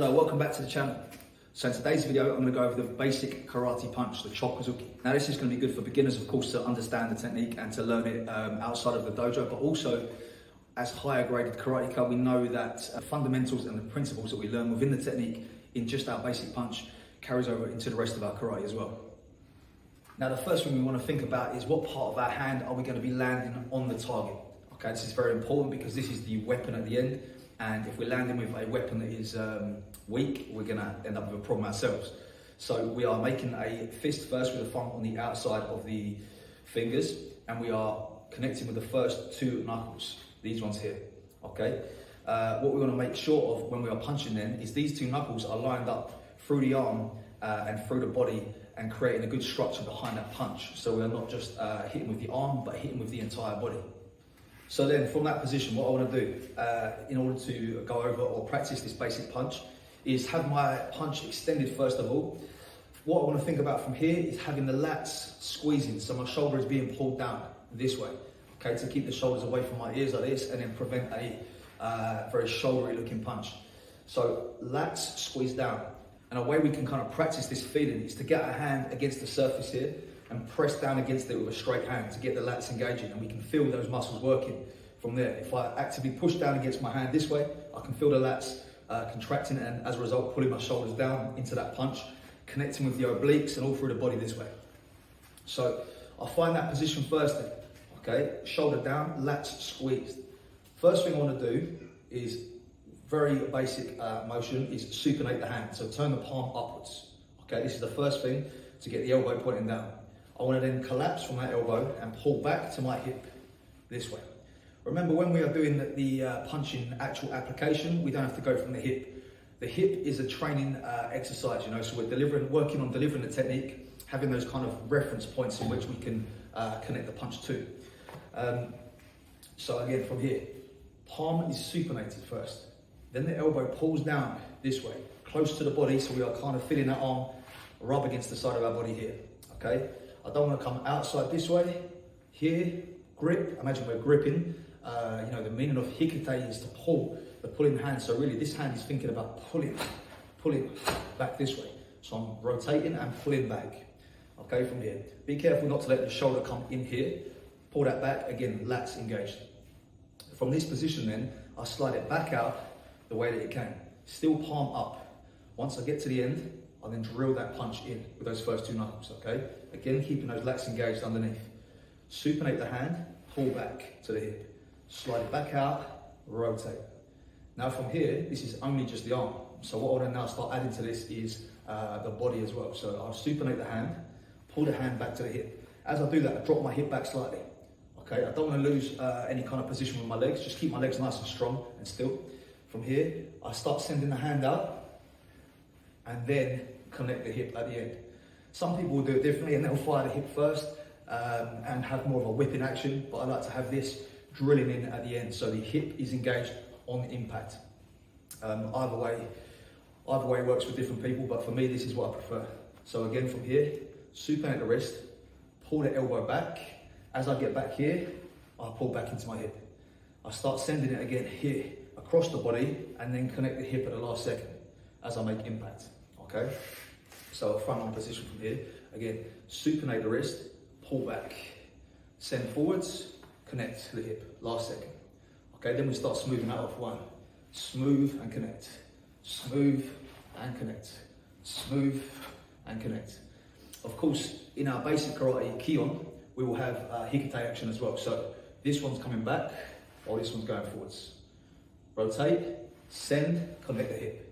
Hello, welcome back to the channel. So in today's video, I'm going to go over the basic karate punch, the Chokuzuki. Now this is going to be good for beginners, of course, to understand the technique and to learn it outside of the dojo, but also as higher graded karateka, we know that the fundamentals and the principles that we learn within the technique in just our basic punch carries over into the rest of our karate as well. Now the first thing we want to think about is what part of our hand are we going to be landing on the target. Okay, this is very important because this is the weapon at the end. And if we're landing with a weapon that is weak, we're going to end up with a problem ourselves. So we are making a fist first with the thumb on the outside of the fingers, and we are connecting with the first two knuckles, these ones here, okay? What we want to make sure of when we are punching then is these two knuckles are lined up through the arm and through the body and creating a good structure behind that punch. So we are not just hitting with the arm, but hitting with the entire body. So then from that position, what I want to do in order to go over or practice this basic punch is have my punch extended first of all. What I want to think about from here is having the lats squeezing, so my shoulder is being pulled down this way, okay, to keep the shoulders away from my ears like this and then prevent a very shouldery looking punch. So lats squeeze down, and a way we can kind of practice this feeling is to get our hand against the surface here and press down against it with a straight hand to get the lats engaging, and we can feel those muscles working from there. If I actively push down against my hand this way, I can feel the lats contracting and as a result pulling my shoulders down into that punch, connecting with the obliques and all through the body this way. So I'll find that position first then, okay? Shoulder down, lats squeezed. First thing I want to do is very basic motion is supinate the hand, so turn the palm upwards, okay? This is the first thing to get the elbow pointing down. I want to then collapse from that elbow and pull back to my hip this way. Remember, when we are doing the punching actual application, we don't have to go from the hip. The hip is a training exercise, you know, so we're working on delivering the technique, having those kind of reference points in which we can connect the punch to. So again, from here, palm is supinated first. Then the elbow pulls down this way, close to the body, so we are kind of feeling that arm rub against the side of our body here, okay? I don't want to come outside this way, here, grip, imagine we're gripping. You know, the meaning of hikite is to pull, the pulling hand. So really this hand is thinking about pulling back this way. So I'm rotating and pulling back, okay, from here. Be careful not to let the shoulder come in here. Pull that back, again, lats engaged. From this position then, I slide it back out the way that it came. Still palm up. Once I get to the end, I'll then drill that punch in with those first two knuckles, okay? Again, keeping those lats engaged underneath. Supinate the hand, pull back to the hip. Slide it back out, rotate. Now from here, this is only just the arm. So what I want to now start adding to this is the body as well. So I'll supinate the hand, pull the hand back to the hip. As I do that, I drop my hip back slightly. Okay, I don't want to lose any kind of position with my legs. Just keep my legs nice and strong and still. From here, I start sending the hand out and then connect the hip at the end. Some people will do it differently and they'll fire the hip first and have more of a whipping action, but I like to have this drilling in at the end so the hip is engaged on impact. Either way works for different people, but for me this is what I prefer. So again, from here, supinate the wrist, pull the elbow back. As I get back here, I pull back into my hip. I start sending it again here across the body and then connect the hip at the last second as I make impact, okay? So front arm position from here. Again, supinate the wrist, pull back, send forwards, connect to the hip, last second. Okay, then we start smoothing that off. One, smooth and connect, smooth and connect, smooth and connect. Of course, in our basic karate Kion, we will have hikite action as well. So this one's coming back, or this one's going forwards. Rotate, send, connect the hip.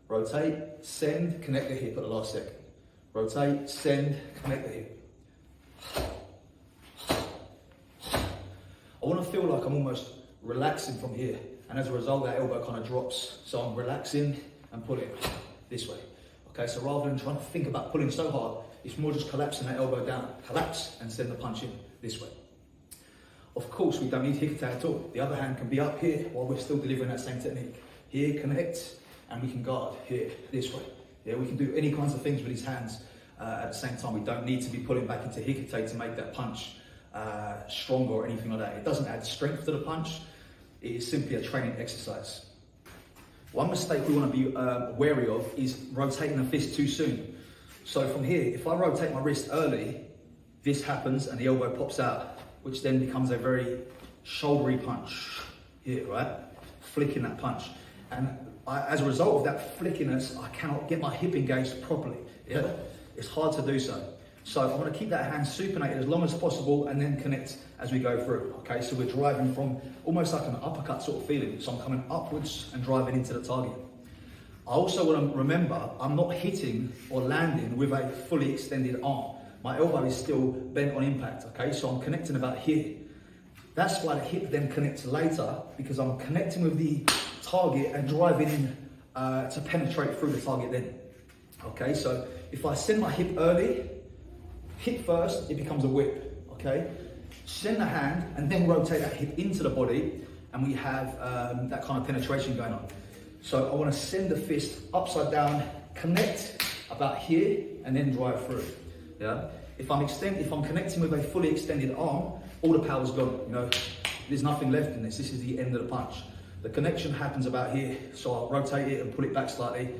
Rotate, send, connect the hip at the last second. Rotate, send, connect the hip. I want to feel like I'm almost relaxing from here, and as a result that elbow kind of drops. So I'm relaxing and pulling this way. Okay, so rather than trying to think about pulling so hard, it's more just collapsing that elbow down. Collapse and send the punch in this way. Of course, we don't need hikite at all. The other hand can be up here while we're still delivering that same technique. Here, connect, and we can guard here, this way. Yeah, we can do any kinds of things with these hands at the same time. We don't need to be pulling back into hikite to make that punch stronger or anything like that. It doesn't add strength to the punch. It is simply a training exercise. One mistake we want to be wary of is rotating the fist too soon. So from here, if I rotate my wrist early, this happens and the elbow pops out, which then becomes a very shouldery punch here, right? Flicking that punch. And as a result of that flickiness, I cannot get my hip engaged properly. Yeah? It's hard to do so. So I want to keep that hand supinated as long as possible and then connect as we go through. Okay, so we're driving from almost like an uppercut sort of feeling. So I'm coming upwards and driving into the target. I also want to remember, I'm not hitting or landing with a fully extended arm. My elbow is still bent on impact, okay? So I'm connecting about here. That's why the hip then connects later, because I'm connecting with the target and driving in to penetrate through the target then. Okay, so if I send my hip early, hip first, it becomes a whip, okay? Send the hand and then rotate that hip into the body and we have that kind of penetration going on. So I want to send the fist upside down, connect about here and then drive through, yeah? If I'm connecting with a fully extended arm, all the power's gone, you know? There's nothing left in this. This is the end of the punch. The connection happens about here, so I'll rotate it and pull it back slightly,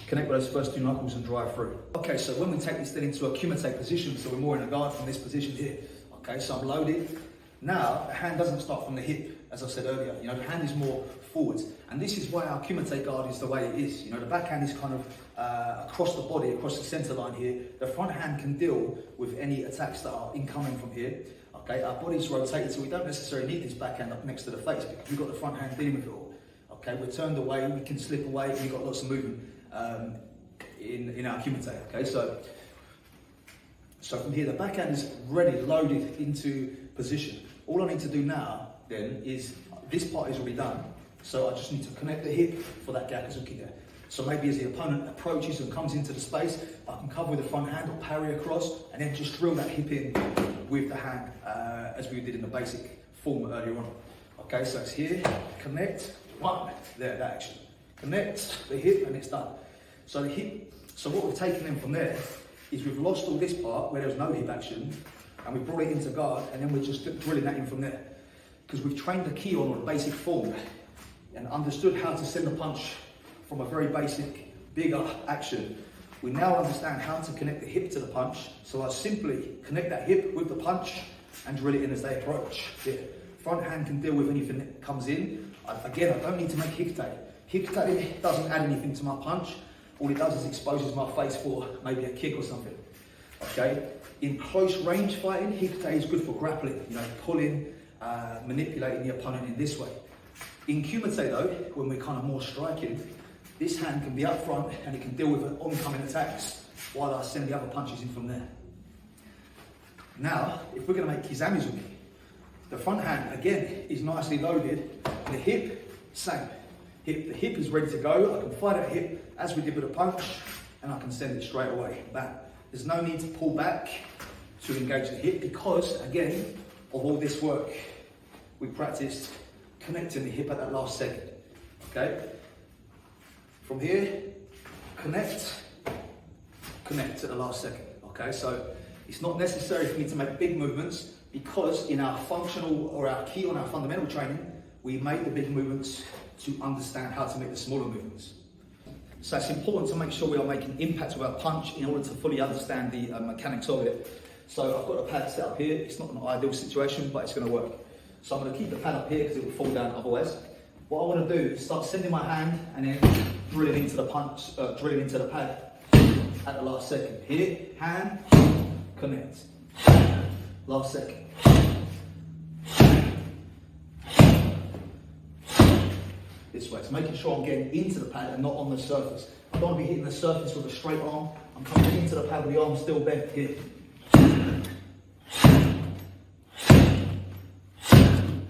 connect with those first two knuckles and drive through. Okay, so when we take this then into a kumite position, so we're more in a guard from this position here. Okay, so I'm loaded. Now, the hand doesn't start from the hip, as I said earlier. You know, the hand is more forwards. And this is why our kumite guard is the way it is. You know, the backhand is kind of across the body, across the center line here. The front hand can deal with any attacks that are incoming from here. Okay, our body's rotated, so we don't necessarily need this backhand up next to the face because we've got the front hand dealing with it all. Okay, we're turned away, we can slip away, we've got lots of movement in our kumite. Okay, so from here, the backhand is ready, loaded into position. All I need to do now then is, this part is already done, so I just need to connect the hip for that gyakuzuki there. So maybe as the opponent approaches and comes into the space, I can cover with the front hand or parry across and then just drill that hip in with the hand as we did in the basic form earlier on. Okay, so it's here, connect, one, there, that action. Connect the hip and it's done. So the hip, so what we've taken in from there is we've lost all this part where there's no hip action and we've brought it into guard and then we're just drilling that in from there. Because we've trained the ki on a basic form and understood how to send the punch from a very basic, bigger action. We now understand how to connect the hip to the punch. So I simply connect that hip with the punch and drill it in as they approach. Here. Front hand can deal with anything that comes in. Again, I don't need to make hikite. Hikite doesn't add anything to my punch. All it does is exposes my face for maybe a kick or something. Okay? In close range fighting, hikite is good for grappling, you know, pulling, manipulating the opponent in this way. In kumite though, when we're kind of more striking, this hand can be up front and it can deal with oncoming attacks while I send the other punches in from there. Now, if we're going to make kizamizuki, the front hand, again, is nicely loaded. The hip, same. The hip is ready to go. I can fire that hip as we did with a punch and I can send it straight away. Back. There's no need to pull back to engage the hip because, again, of all this work, we practiced connecting the hip at that last second. Okay? From here, connect at the last second. Okay, so it's not necessary for me to make big movements because in our functional or our ki on our fundamental training, we make the big movements to understand how to make the smaller movements. So it's important to make sure we are making impact with our punch in order to fully understand the mechanics of it. So I've got a pad set up here. It's not an ideal situation, but it's going to work. So I'm going to keep the pad up here because it will fall down otherwise. What I want to do is start sending my hand and then drilling into the punch, drilling into the pad at the last second. Here, hand, connect. Last second. This way. It's making sure I'm getting into the pad and not on the surface. I don't want to be hitting the surface with a straight arm. I'm coming into the pad with the arm still bent here.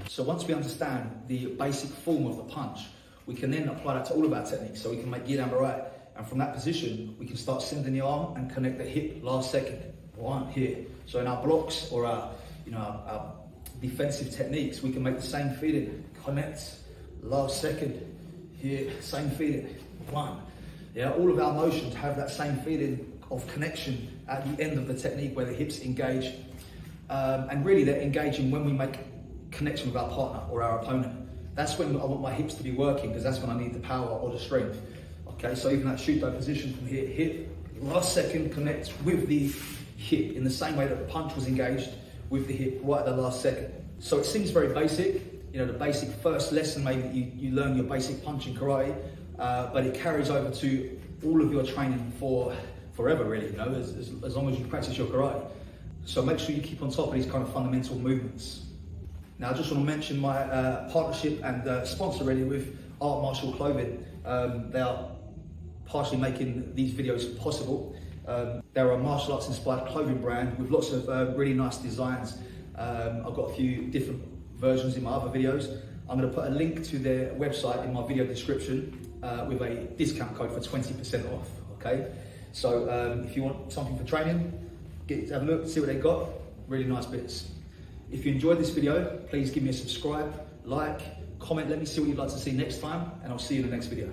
So once we understand the basic form of the punch, we can then apply that to all of our techniques. So we can make Gyan Barai. And from that position, we can start sending the arm and connect the hip last second. One, here. So in our blocks or our defensive techniques, we can make the same feeling. Connect, last second. Here, same feeling. One. Yeah, all of our motions have that same feeling of connection at the end of the technique where the hips engage. And really they're engaging when we make connection with our partner or our opponent. That's when I want my hips to be working, because that's when I need the power or the strength. Okay, so even that Shuto position from here, hip, last second connects with the hip in the same way that the punch was engaged with the hip right at the last second. So it seems very basic, you know, the basic first lesson, maybe you learn your basic punch in karate, but it carries over to all of your training for forever, really, you know, as long as you practice your karate. So make sure you keep on top of these kind of fundamental movements. Now, I just want to mention my partnership and sponsor really with Art Martial Clothing. They are partially making these videos possible. They're a martial arts inspired clothing brand with lots of really nice designs. I've got a few different versions in my other videos. I'm going to put a link to their website in my video description with a discount code for 20% off, okay? So if you want something for training, have a look, see what they got. Really nice bits. If you enjoyed this video, please give me a subscribe, like, comment, let me see what you'd like to see next time, and I'll see you in the next video.